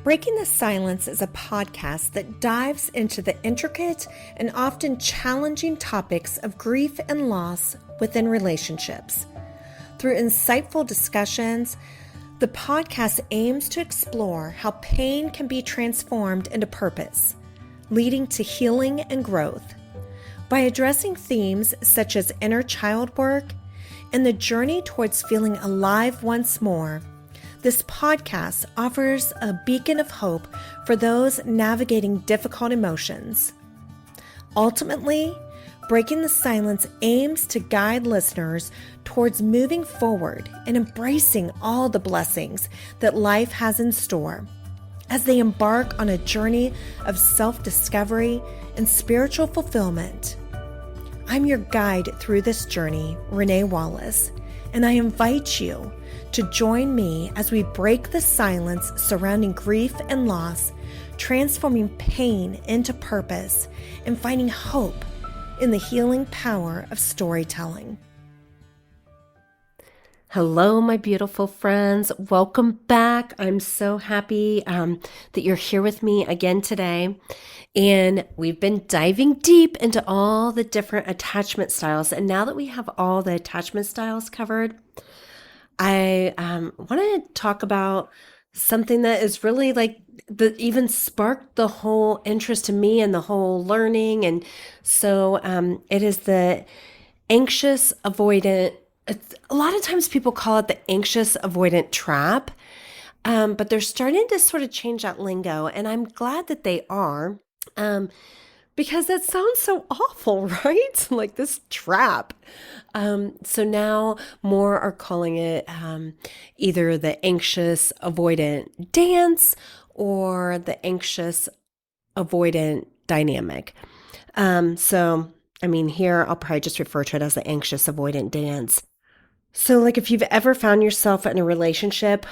Breaking the Silence is a podcast that dives into the intricate and often challenging topics of grief and loss within relationships. Through insightful discussions, the podcast aims to explore how pain can be transformed into purpose, leading to healing and growth. By addressing themes such as inner child work and the journey towards feeling alive once more, this podcast offers a beacon of hope for those navigating difficult emotions. Ultimately, Breaking the Silence aims to guide listeners towards moving forward and embracing all the blessings that life has in store as they embark on a journey of self-discovery and spiritual fulfillment. I'm your guide through this journey, Renee Wallace, and I invite you to join me as we break the silence surrounding grief and loss, transforming pain into purpose and finding hope in the healing power of storytelling. Hello, my beautiful friends. Welcome back. I'm so happy that you're here with me again today. And we've been diving deep into all the different attachment styles. And now that we have all the attachment styles covered, I want to talk about something that is really that even sparked the whole interest in me and the whole learning. And so it is the anxious-avoidant. A lot of times people call it the anxious-avoidant trap, but they're starting to sort of change that lingo. And I'm glad that they are. Because that sounds so awful, right? Like this trap. So now more are calling it either the anxious avoidant dance or the anxious avoidant dynamic. Here I'll probably just refer to it as the anxious avoidant dance. So if you've ever found yourself in a relationship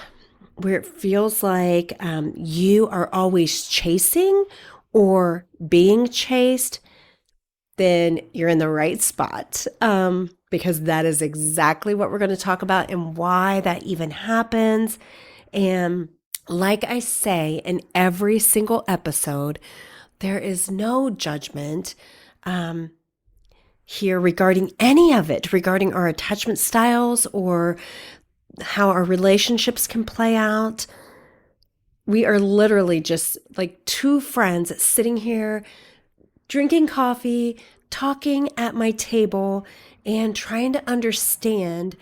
where it feels like you are always chasing or being chased, then you're in the right spot, because that is exactly what we're going to talk about and why that even happens. And like I say in every single episode, there is no judgment here regarding any of it, regarding our attachment styles or how our relationships can play out. We are literally just like two friends sitting here, drinking coffee, talking at my table, and trying to understand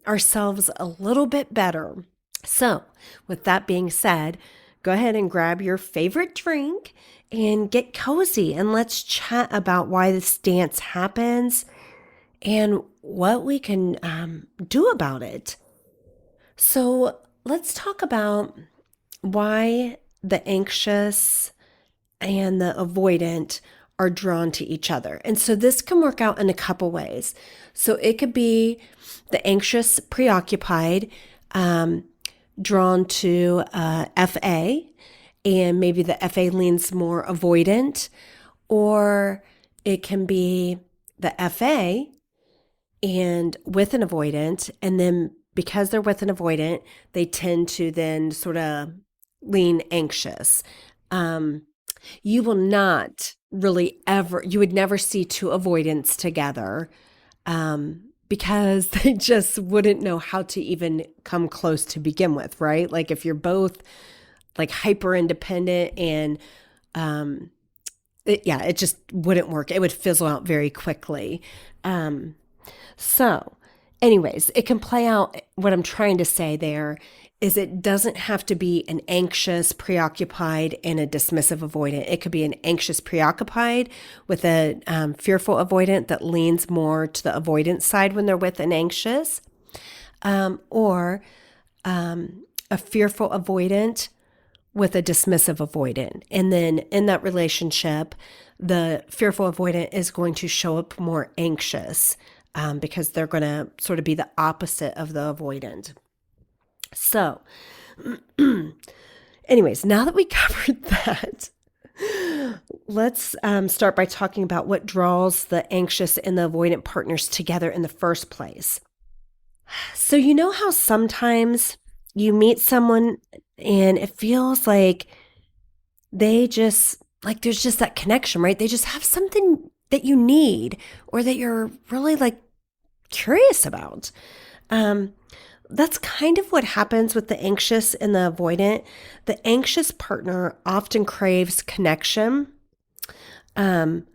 ourselves a little bit better. So, with that being said, go ahead and grab your favorite drink and get cozy, and let's chat about why this dance happens and what we can do about it. So, let's talk about why the anxious and the avoidant are drawn to each other. And so this can work out in a couple ways. So it could be the anxious preoccupied drawn to FA, and maybe the FA leans more avoidant, or it can be the FA and with an avoidant, and then because they're with an avoidant, they tend to then sort of lean anxious. You will not really you would never see two avoidants together because they just wouldn't know how to even come close to begin with, right? Like if you're both like hyper independent and it just wouldn't work. It would fizzle out very quickly. So anyways, it can play out. What I'm trying to say there is it doesn't have to be an anxious preoccupied and a dismissive avoidant. It could be an anxious preoccupied with a fearful avoidant that leans more to the avoidant side when they're with an anxious, or a fearful avoidant with a dismissive avoidant. And then in that relationship, the fearful avoidant is going to show up more anxious because they're going to sort of be the opposite of the avoidant. So, anyways, now that we covered that, let's start by talking about what draws the anxious and the avoidant partners together in the first place. So how sometimes you meet someone and it feels like they just like there's just that connection, right? They just have something that you need or that you're really like curious about. Um, that's kind of what happens with the anxious and the avoidant. The anxious partner often craves connection, um,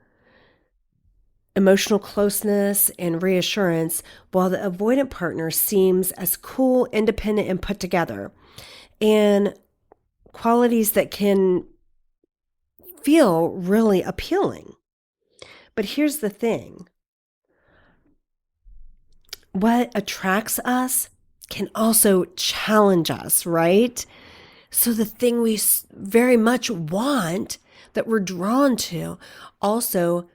emotional closeness, and reassurance, while the avoidant partner seems as cool, independent, and put together. And qualities that can feel really appealing. But here's the thing, what attracts us can also challenge us, right? So the thing we very much want that we're drawn to also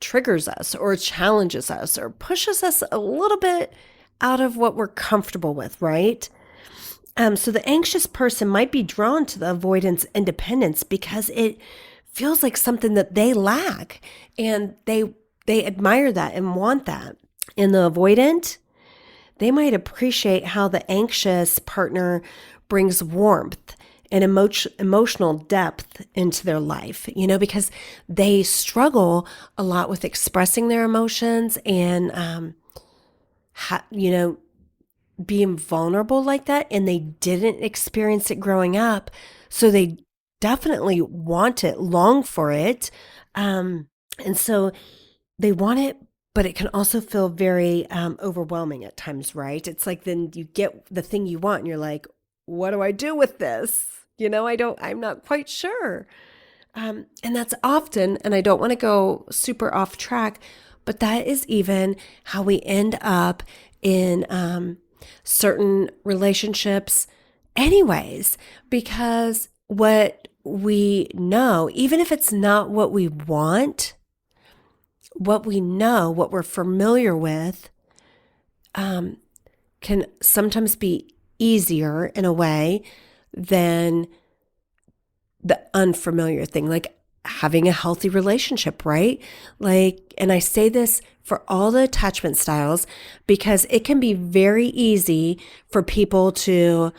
triggers us or challenges us or pushes us a little bit out of what we're comfortable with, right? So the anxious person might be drawn to the avoidance independence because it feels like something that they lack, and they admire that and want that. In the avoidant, they might appreciate how the anxious partner brings warmth and emotional depth into their life, because they struggle a lot with expressing their emotions and, being vulnerable like that. And they didn't experience it growing up. So they definitely want it, long for it. And so they want it, but it can also feel very overwhelming at times, right? It's like then you get the thing you want and you're like, what do I do with this? I'm not quite sure. And that's often, and I don't want to go super off track, but that is even how we end up in certain relationships, anyways, because what we know, even if it's not what we want, what we know, what we're familiar with, can sometimes be easier in a way than the unfamiliar thing, like having a healthy relationship, right? Like, and I say this for all the attachment styles because it can be very easy for people to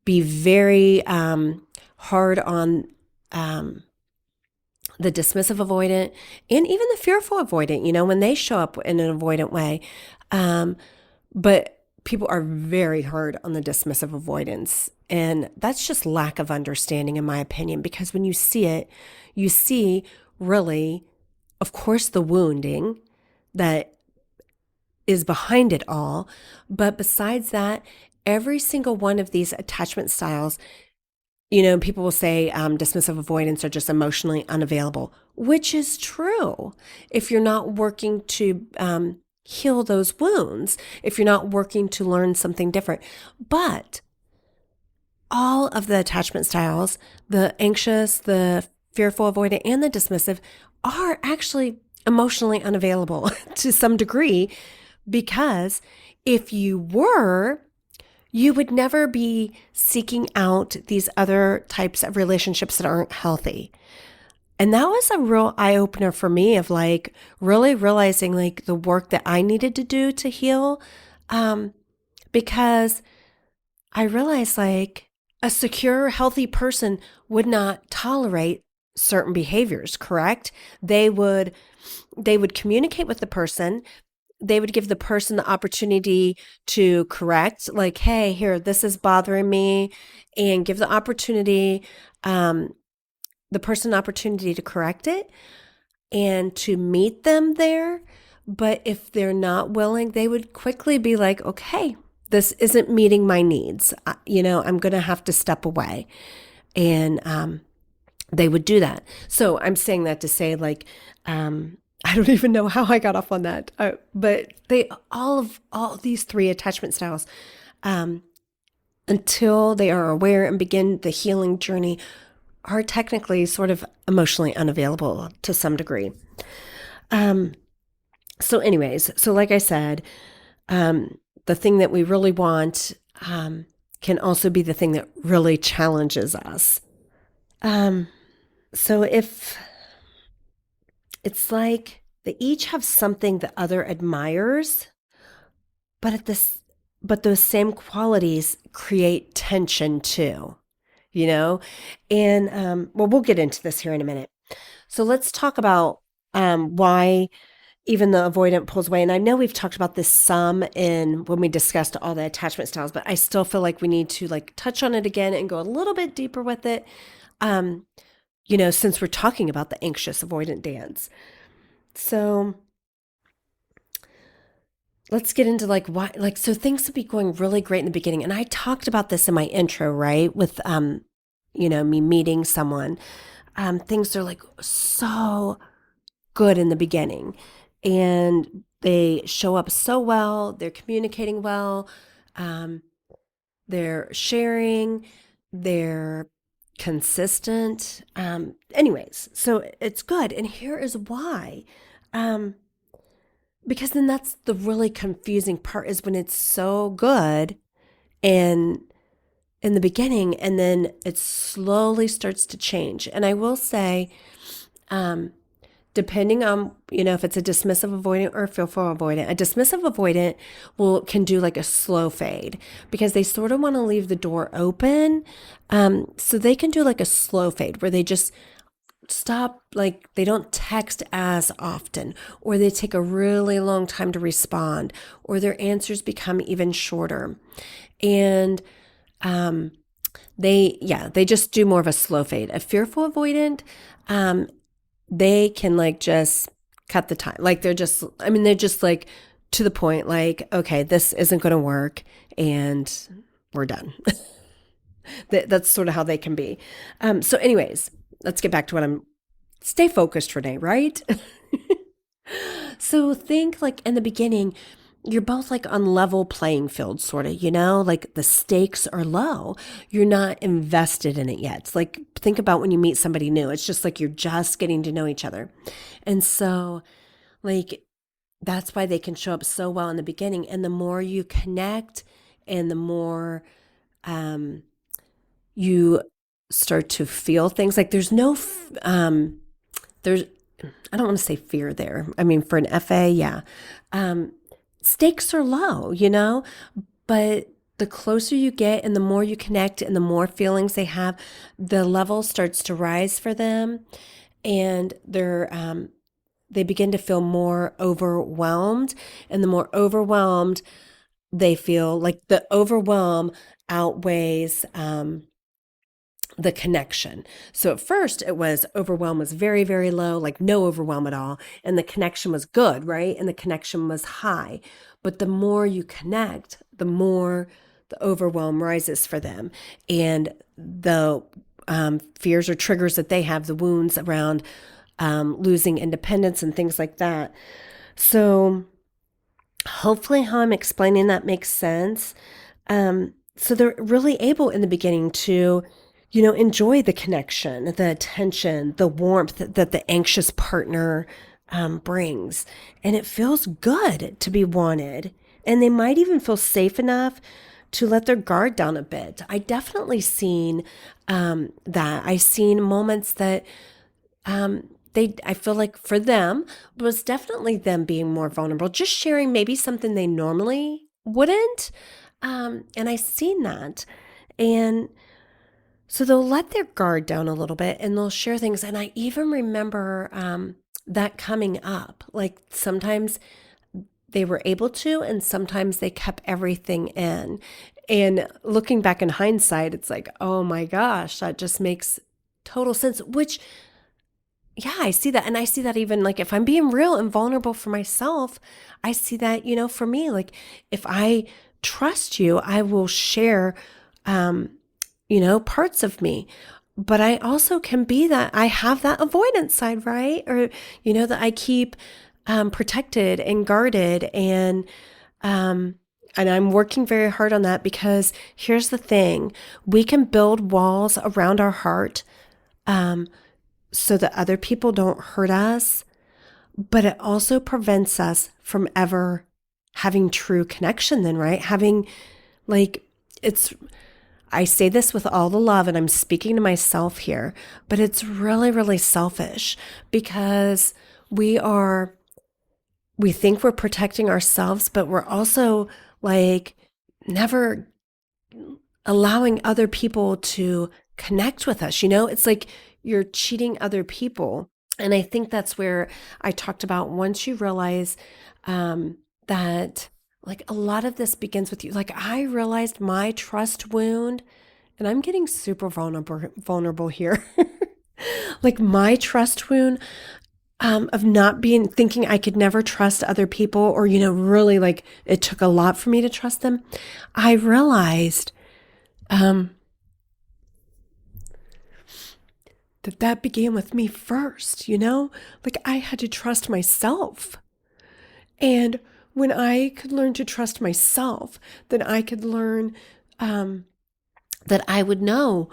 be very hard on the dismissive avoidant and even the fearful avoidant, when they show up in an avoidant way. But people are very hard on the dismissive avoidance. And that's just lack of understanding, in my opinion, because when you see it, you see really, of course, the wounding that is behind it all. But besides that, every single one of these attachment styles, people will say dismissive avoidants are just emotionally unavailable, which is true. If you're not working to heal those wounds, if you're not working to learn something different. But all of the attachment styles, the anxious, the fearful avoidant, and the dismissive, are actually emotionally unavailable to some degree, because if you were, you would never be seeking out these other types of relationships that aren't healthy. And that was a real eye opener for me of like really realizing like the work that I needed to do to heal. Because I realized like a secure, healthy person would not tolerate certain behaviors, correct? They would communicate with the person. They would give the person the opportunity to correct, like, hey, here, this is bothering me, and give the opportunity, the person opportunity to correct it and to meet them there. But if they're not willing, they would quickly be like, okay, this isn't meeting my needs. I'm going to have to step away. And they would do that. So I'm saying that to say like, I don't even know how I got off on that. But all these three attachment styles, until they are aware and begin the healing journey, are technically sort of emotionally unavailable to some degree. So anyways, so like I said, the thing that we really want can also be the thing that really challenges us. So if it's like they each have something the other admires, but those same qualities create tension too. you know? And well, we'll get into this here in a minute. So let's talk about why even the avoidant pulls away. And I know we've talked about this some in when we discussed all the attachment styles, but I still feel like we need to like touch on it again and go a little bit deeper with it. Um, since we're talking about the anxious avoidant dance. So let's get into like why, like, so things would be going really great in the beginning. And I talked about this in my intro, right? With, me meeting someone. Things are like so good in the beginning and they show up so well. They're communicating well. Um, they're sharing, they're consistent. Anyways, so it's good. And here is why. Um, because then that's the really confusing part is when it's so good and in the beginning and then it slowly starts to change. And I will say, um, depending on, if it's a dismissive avoidant or a fearful avoidant, a dismissive avoidant can do like a slow fade because they sort of want to leave the door open. So they can do like a slow fade where they just stop, like they don't text as often, or they take a really long time to respond, or their answers become even shorter. And they just do more of a slow fade. A fearful avoidant, they can like just cut the time. Like they're just like to the point, like, okay, this isn't going to work and we're done. That's sort of how they can be. So anyways, let's get back to stay focused, Renee, right? So think like in the beginning, you're both like on level playing field, sort of, like the stakes are low. You're not invested in it yet. It's like, think about when you meet somebody new. It's just like you're just getting to know each other. And so, like, that's why they can show up so well in the beginning. And the more you connect and the more you start to feel things, like there's, I don't want to say fear there. I mean, for an FA, yeah. Stakes are low, but the closer you get and the more you connect and the more feelings they have, the level starts to rise for them and they begin to feel more overwhelmed. And the more overwhelmed they feel, like the overwhelm outweighs the connection. So at first it was overwhelm was very, very low, like no overwhelm at all. And the connection was good, right? And the connection was high. But the more you connect, the more the overwhelm rises for them. And the fears or triggers that they have, the wounds around losing independence and things like that. So hopefully how I'm explaining that makes sense. So they're really able in the beginning to enjoy the connection, the attention, the warmth that the anxious partner brings. And it feels good to be wanted. And they might even feel safe enough to let their guard down a bit. I definitely seen that. I seen moments that I feel like for them was definitely them being more vulnerable, just sharing maybe something they normally wouldn't. And I seen that. And so they'll let their guard down a little bit and they'll share things. And I even remember that coming up. Like sometimes they were able to, and sometimes they kept everything in. And looking back in hindsight, it's like, oh my gosh, that just makes total sense. Which, yeah, I see that. And I see that even like if I'm being real and vulnerable for myself, I see that, for me, like if I trust you, I will share parts of me. But I also can be that I have that avoidance side, right? Or, that I keep protected and guarded. And I'm working very hard on that because here's the thing. We can build walls around our heart so that other people don't hurt us. But it also prevents us from ever having true connection then, right? Having like, I say this with all the love and I'm speaking to myself here, but it's really, really selfish because we think we're protecting ourselves, but we're also like never allowing other people to connect with us. It's like you're cheating other people. And I think that's where I talked about once you realize that like a lot of this begins with you. Like I realized my trust wound, and I'm getting super vulnerable here. Like my trust wound of not being thinking I could never trust other people, or really like it took a lot for me to trust them. I realized that began with me first. Like I had to trust myself. And when I could learn to trust myself, then I could learn that I would know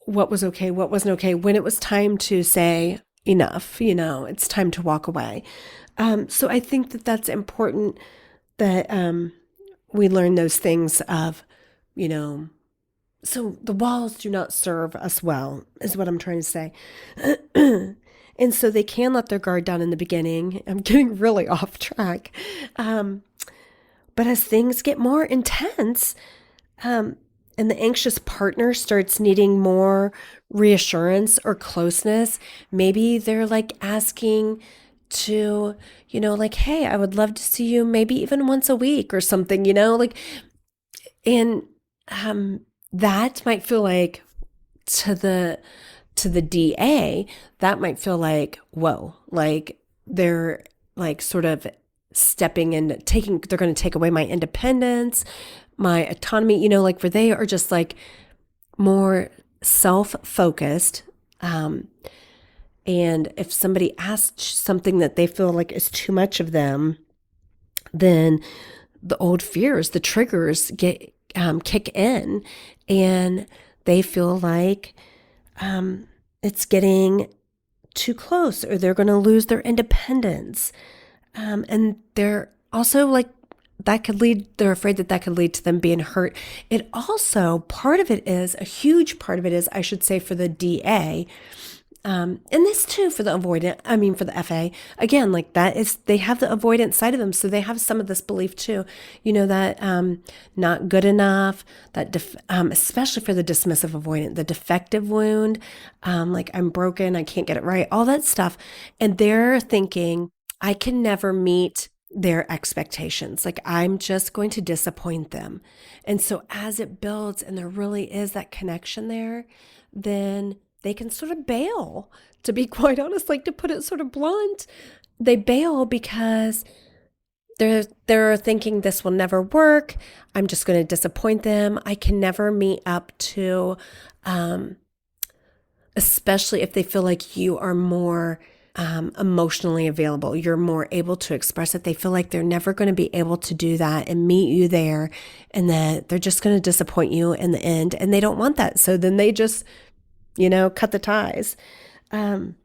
what was okay, what wasn't okay, when it was time to say enough, it's time to walk away. So I think that that's important that we learn those things of, so the walls do not serve us well, is what I'm trying to say. And so they can let their guard down in the beginning. I'm getting really off track. But as things get more intense, and the anxious partner starts needing more reassurance or closeness, maybe they're like asking to, like, hey, I would love to see you maybe even once a week or something, like, and that might feel like to the DA, that might feel like, whoa, like they're like sort of stepping in, they're going to take away my independence, my autonomy, like where they are just like more self-focused. And if somebody asks something that they feel like is too much of them, then the old fears, the triggers kick in, and they feel like it's getting too close, or they're going to lose their independence. And they're also like, they're afraid that could lead to them being hurt. It also, a huge part of it is, I should say, for the DA, and this too for the avoidant, for the FA, again, like that is, they have the avoidant side of them. So they have some of this belief too, that not good enough, that especially for the dismissive avoidant, the defective wound, like I'm broken, I can't get it right, all that stuff. And they're thinking, I can never meet their expectations. Like I'm just going to disappoint them. And so as it builds and there really is that connection there, then they can sort of bail, to be quite honest, like to put it sort of blunt. They bail because they're thinking this will never work. I'm just going to disappoint them. I can never meet up to, especially if they feel like you are more emotionally available, you're more able to express it. They feel like they're never going to be able to do that and meet you there, and that they're just going to disappoint you in the end, and they don't want that. So then they just, cut the ties. And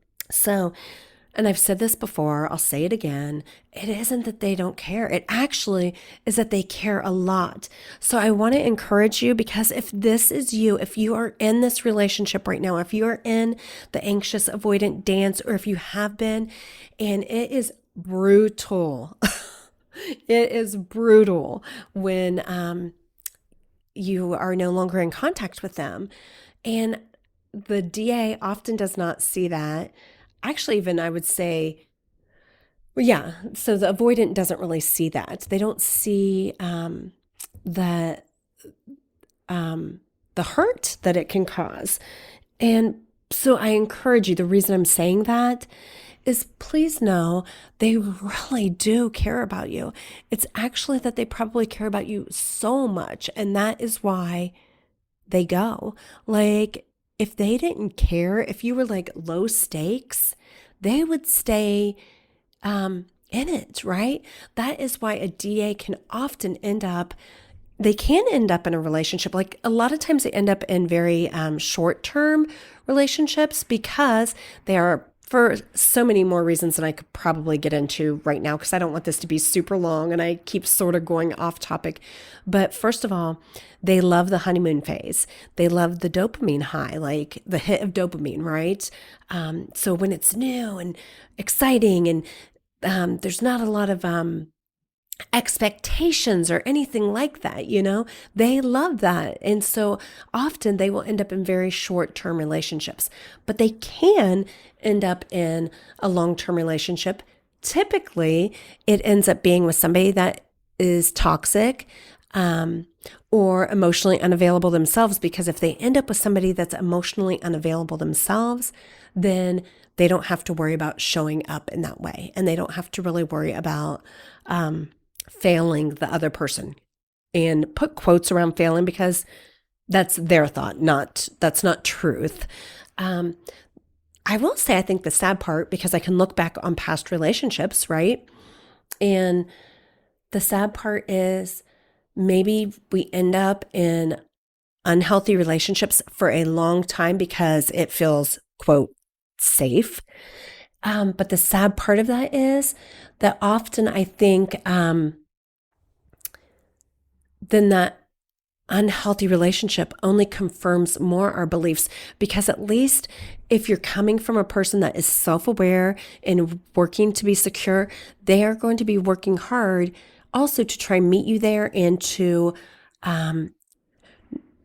I've said this before, I'll say it again. It isn't that they don't care. It actually is that they care a lot. So I want to encourage you, because if this is you, if you are in this relationship right now, if you are in the anxious avoidant dance, or if you have been, and it is brutal. It is brutal when you are no longer in contact with them. And the DA often does not see that. Actually, even I would say, well, yeah, so the avoidant doesn't really see that. They don't see the hurt that it can cause. And so I encourage you, the reason I'm saying that is, please know they really do care about you. It's actually that they probably care about you so much, and that is why they go. Like, if they didn't care, if you were like low stakes, they would stay in it, right? That is why a DA can often end up in a relationship. Like a lot of times they end up in very short-term relationships, because they are, for so many more reasons than I could probably get into right now, because I don't want this to be super long and I keep sort of going off topic. But first of all, they love the honeymoon phase. They love the dopamine high, like the hit of dopamine, right? So when it's new and exciting, and there's not a lot of expectations or anything like that, They love that. And so often they will end up in very short-term relationships, but they can end up in a long-term relationship. Typically, it ends up being with somebody that is toxic, or emotionally unavailable themselves, because if they end up with somebody that's emotionally unavailable themselves, then they don't have to worry about showing up in that way. And they don't have to really worry about failing the other person, and put quotes around failing because that's their thought, that's not truth. I will say, I think the sad part, because I can look back on past relationships, right? And the sad part is maybe we end up in unhealthy relationships for a long time because it feels, quote, safe. But the sad part of that is that often I think then that unhealthy relationship only confirms more our beliefs, because at least if you're coming from a person that is self-aware and working to be secure, they are going to be working hard also to try and meet you there and to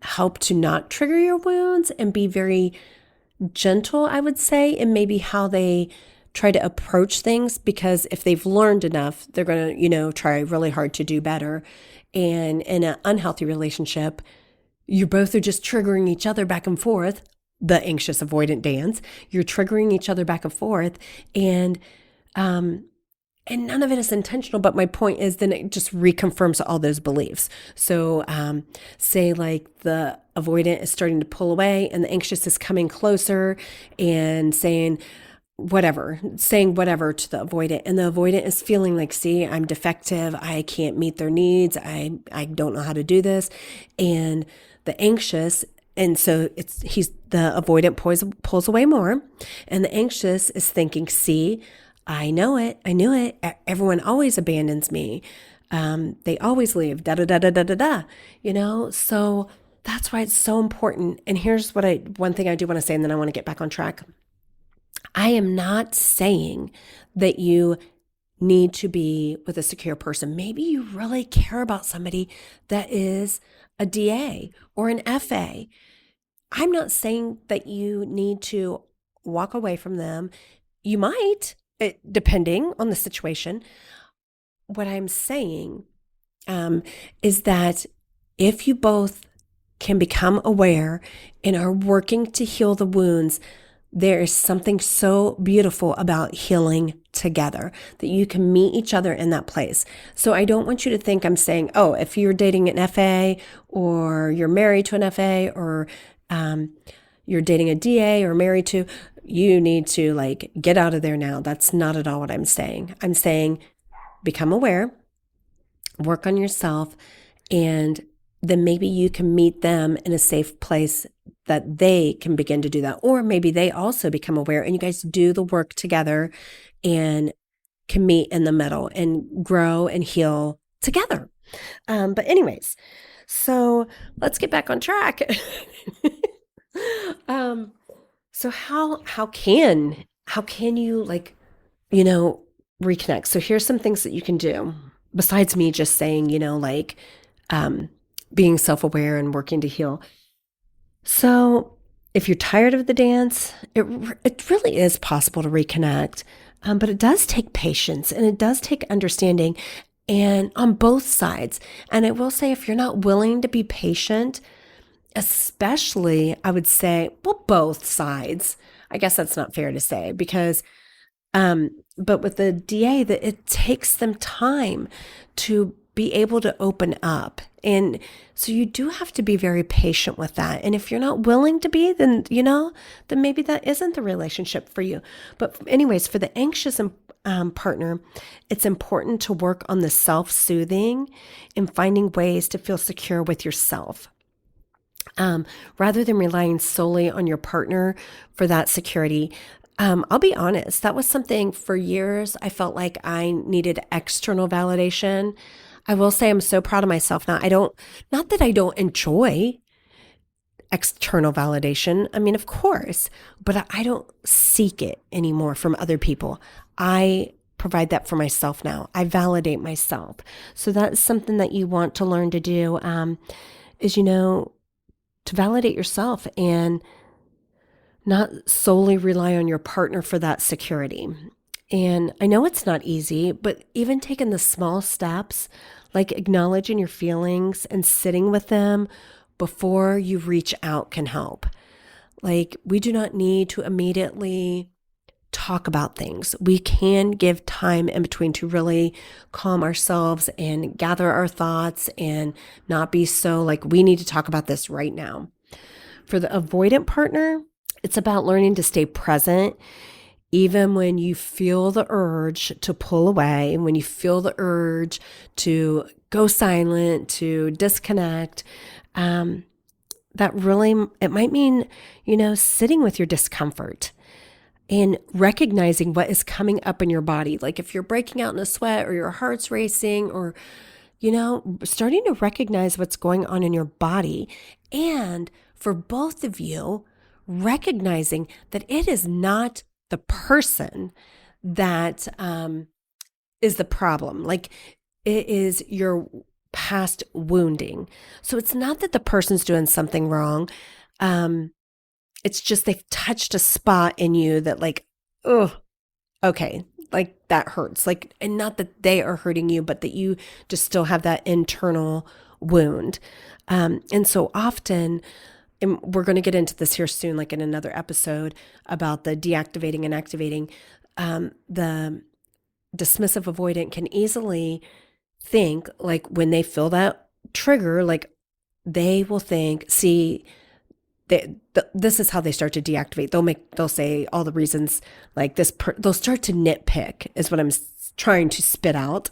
help to not trigger your wounds and be very gentle, I would say, in maybe how they try to approach things, because if they've learned enough, they're going to, try really hard to do better. And in an unhealthy relationship, you both are just triggering each other back and forth, the anxious-avoidant dance. You're triggering each other back and forth, and none of it is intentional. But my point is, then it just reconfirms all those beliefs. So say like the avoidant is starting to pull away and the anxious is coming closer and saying whatever to the avoidant, and the avoidant is feeling like, see, I'm defective, I can't meet their needs, I don't know how to do this. And the anxious, and so the avoidant pulls away more, and the anxious is thinking, see, I know it, I knew it, everyone always abandons me, they always leave, da da da da da da da, so that's why it's so important. And here's one thing I do want to say, and then I want to get back on track. I am not saying that you need to be with a secure person. Maybe you really care about somebody that is a DA or an FA. I'm not saying that you need to walk away from them. You might, depending on the situation. What I'm saying is that if you both can become aware and are working to heal the wounds, there is something so beautiful about healing together, that you can meet each other in that place. So I don't want you to think I'm saying, oh, if you're dating an FA or you're married to an FA, or you're dating a DA or married to, you need to like get out of there now. That's not at all what I'm saying. I'm saying become aware, work on yourself, and then maybe you can meet them in a safe place that they can begin to do that. Or maybe they also become aware and you guys do the work together and can meet in the middle and grow and heal together. But anyways, so let's get back on track. So how can you reconnect? So here's some things that you can do besides me just saying, being self-aware and working to heal. So if you're tired of the dance, it really is possible to reconnect, but it does take patience and it does take understanding, and on both sides. And I will say, if you're not willing to be patient, especially, I would say, well, both sides. I guess that's not fair to say, because but with the DA, that it takes them time to be able to open up. And so you do have to be very patient with that. And if you're not willing to be, then, then maybe that isn't the relationship for you. But anyways, for the anxious partner, it's important to work on the self-soothing and finding ways to feel secure with yourself. Rather than relying solely on your partner for that security. I'll be honest, that was something for years I felt like I needed external validation. I will say I'm so proud of myself now. Not that I don't enjoy external validation. I mean, of course, but I don't seek it anymore from other people. I provide that for myself now. I validate myself. So that's something that you want to learn to do, is, to validate yourself and not solely rely on your partner for that security. And I know it's not easy, but even taking the small steps, like acknowledging your feelings and sitting with them before you reach out, can help. Like, we do not need to immediately talk about things. We can give time in between to really calm ourselves and gather our thoughts and not be so like, we need to talk about this right now. For the avoidant partner, it's about learning to stay present even when you feel the urge to pull away, when you feel the urge to go silent, to disconnect. That really, it might mean, sitting with your discomfort and recognizing what is coming up in your body. Like if you're breaking out in a sweat or your heart's racing or, starting to recognize what's going on in your body. And for both of you, recognizing that it is not the person that is the problem. Like, it is your past wounding. So it's not that the person's doing something wrong. It's just they've touched a spot in you that, like, oh, okay, like that hurts. Like, and not that they are hurting you, but that you just still have that internal wound. And so often, and we're going to get into this here soon, like in another episode about the deactivating and activating, the dismissive avoidant can easily think, like, when they feel that trigger, like they will think, see, this is how they start to deactivate. They'll say all the reasons, like this, they'll start to nitpick is what I'm trying to spit out.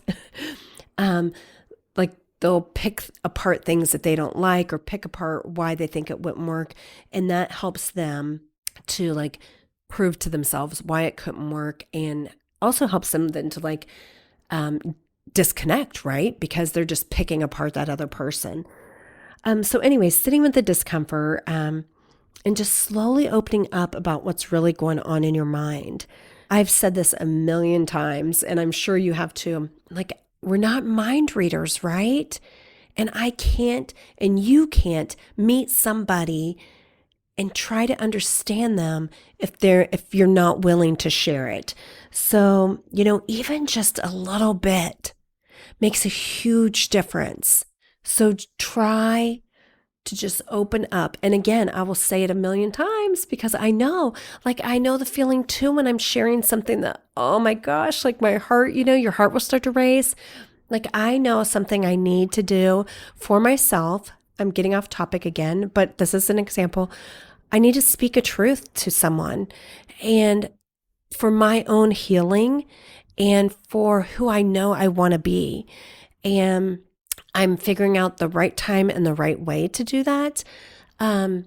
Like they'll pick apart things that they don't like or pick apart why they think it wouldn't work. And that helps them to like prove to themselves why it couldn't work, and also helps them then to like disconnect, right? Because they're just picking apart that other person. So anyways, sitting with the discomfort and just slowly opening up about what's really going on in your mind. I've said this a million times, and I'm sure you have too. Like, we're not mind readers, right? And I can't, and you can't meet somebody and try to understand them if you're not willing to share it. So, even just a little bit makes a huge difference. So try to just open up. And again, I will say it a million times because I know the feeling too when I'm sharing something that, oh my gosh, like my heart, your heart will start to race. Like, I know something I need to do for myself. I'm getting off topic again, but this is an example. I need to speak a truth to someone, and for my own healing and for who I know I want to be. And I'm figuring out the right time and the right way to do that. But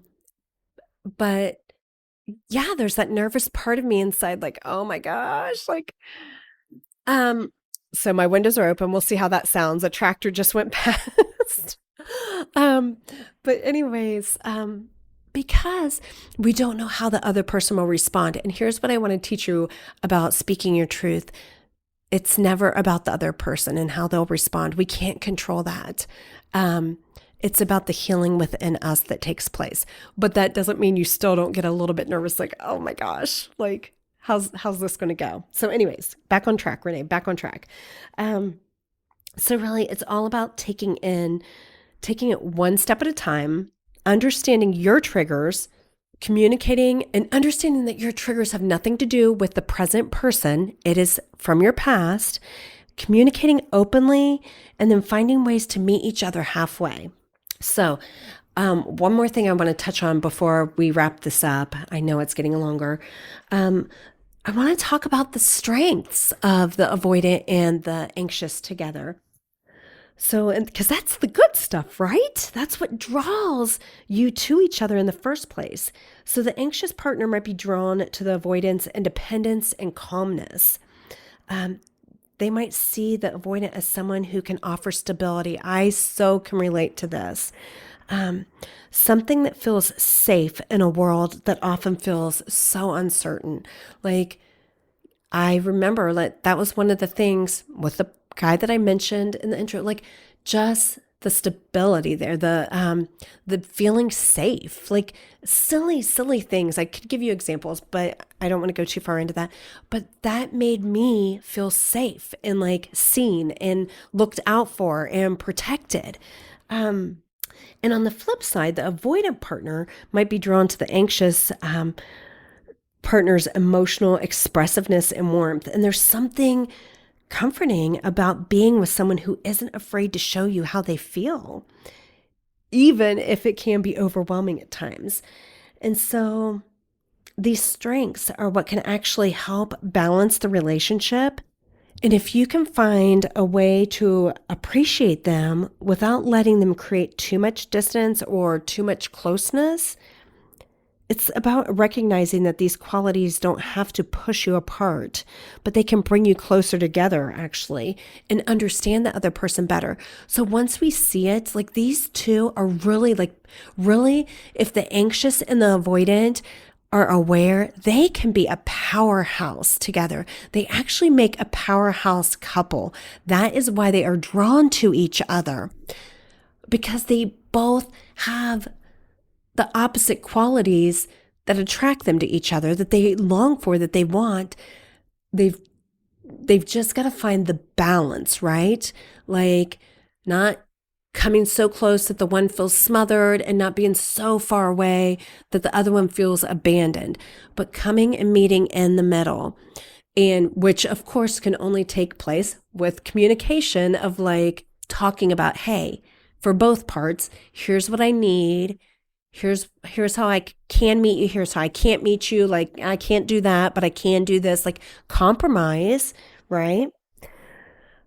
yeah, there's that nervous part of me inside, like, oh my gosh, like, so my windows are open. We'll see how that sounds. A tractor just went past. But anyways, because we don't know how the other person will respond. And here's what I want to teach you about speaking your truth. It's never about the other person and how they'll respond. We can't control that. It's about the healing within us that takes place. But that doesn't mean you still don't get a little bit nervous, like, oh my gosh, like, how's this going to go? So anyways, back on track, Renee, back on track. So really, it's all about taking it one step at a time, understanding your triggers, communicating and understanding that your triggers have nothing to do with the present person. It is from your past, communicating openly, and then finding ways to meet each other halfway. So, one more thing I want to touch on before we wrap this up. I know it's getting longer. I want to talk about the strengths of the avoidant and the anxious together. So, because that's the good stuff, right? That's what draws you to each other in the first place. So the anxious partner might be drawn to the avoidance, independence, and calmness. They might see the avoidant as someone who can offer stability. I so can relate to this. Something that feels safe in a world that often feels so uncertain. Like, I remember that was one of the things with the guy that I mentioned in the intro, like just the stability there, the feeling safe, like silly things. I could give you examples, but I don't want to go too far into that. But that made me feel safe and like seen and looked out for and protected. And on the flip side, the avoidant partner might be drawn to the anxious partner's emotional expressiveness and warmth. And there's something comforting about being with someone who isn't afraid to show you how they feel, even if it can be overwhelming at times. And so these strengths are what can actually help balance the relationship. And if you can find a way to appreciate them without letting them create too much distance or too much closeness, it's about recognizing that these qualities don't have to push you apart, but they can bring you closer together, actually, and understand the other person better. So once we see it, like these two are really, if the anxious and the avoidant are aware, they can be a powerhouse together. They actually make a powerhouse couple. That is why they are drawn to each other, because they both have the opposite qualities that attract them to each other, that they long for, that they want. They've just got to find the balance, right? Like not coming so close that the one feels smothered and not being so far away that the other one feels abandoned, but coming and meeting in the middle. And which of course can only take place with communication of like talking about, hey, for both parts, here's what I need. Here's how I can meet you. Here's how I can't meet you. Like, I can't do that, but I can do this. Like compromise, right?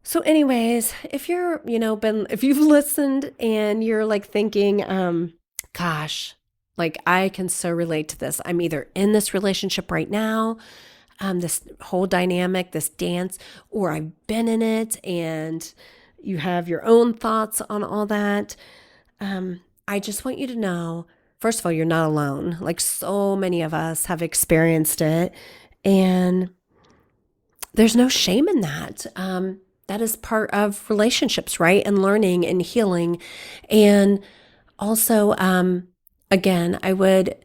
So anyways, if if you've listened and you're like thinking, gosh, like I can so relate to this. I'm either in this relationship right now, this whole dynamic, this dance, or I've been in it and you have your own thoughts on all that. I just want you to know, first of all, you're not alone. Like so many of us have experienced it, and there's no shame in that. That is part of relationships, right? And learning and healing. And also, again, I would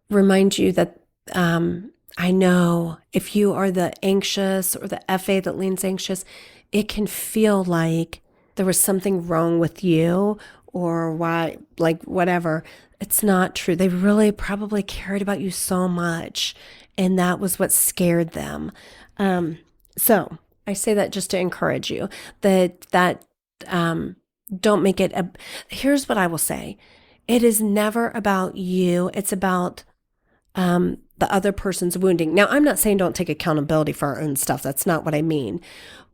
remind you that I know if you are the anxious or the FA that leans anxious, it can feel like there was something wrong with you or why, like whatever. It's not true. They really probably cared about you so much, and that was what scared them. So I say that just to encourage you that don't make it here's what I will say. It is never about you. It's about the other person's wounding. Now, I'm not saying don't take accountability for our own stuff. That's not what I mean.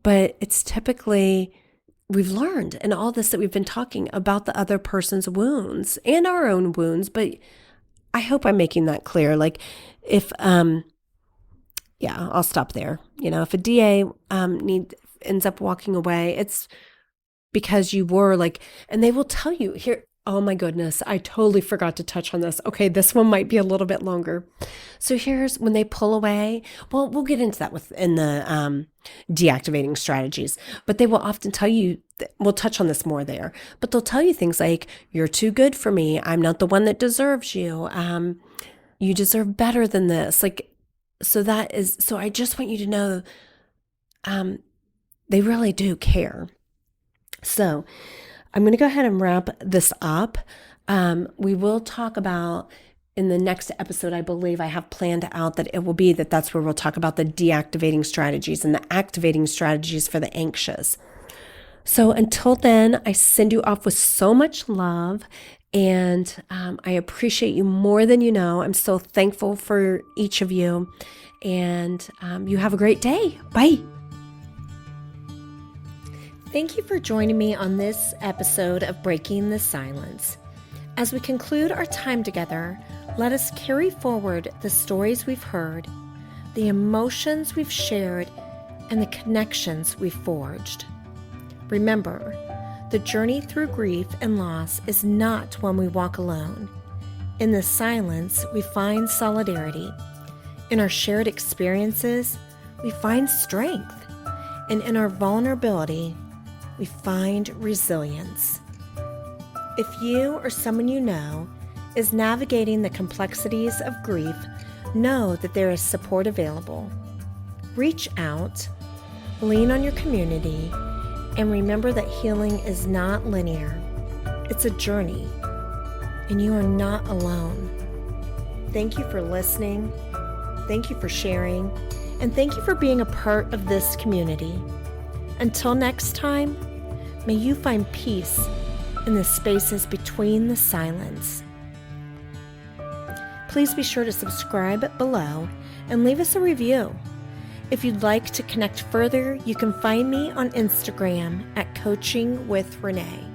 But it's typically, we've learned in all this that we've been talking about the other person's wounds and our own wounds. But I hope I'm making that clear. Like if, yeah, I'll stop there. If a DA ends up walking away, it's because you were like, and they will tell you here, oh my goodness, I totally forgot to touch on this. Okay, this one might be a little bit longer. So here's when they pull away. Well, we'll get into that in the deactivating strategies, but they will often tell you, we'll touch on this more there, but they'll tell you things like, you're too good for me. I'm not the one that deserves you. You deserve better than this. So I just want you to know, they really do care. So I'm going to go ahead and wrap this up. We will talk about in the next episode, I believe I have planned out that it will be that's where we'll talk about the deactivating strategies and the activating strategies for the anxious. So until then, I send you off with so much love, and I appreciate you more than you know. I'm so thankful for each of you, and you have a great day. Bye. Thank you for joining me on this episode of Breaking the Silence. As we conclude our time together, let us carry forward the stories we've heard, the emotions we've shared, and the connections we've forged. Remember, the journey through grief and loss is not one we walk alone. In the silence, we find solidarity. In our shared experiences, we find strength. And in our vulnerability, we find resilience. If you or someone you know is navigating the complexities of grief, know that there is support available. Reach out, lean on your community, and remember that healing is not linear. It's a journey, and you are not alone. Thank you for listening. Thank you for sharing. And thank you for being a part of this community. Until next time, may you find peace in the spaces between the silence. Please be sure to subscribe below and leave us a review. If you'd like to connect further, you can find me on Instagram at Coaching with Renee.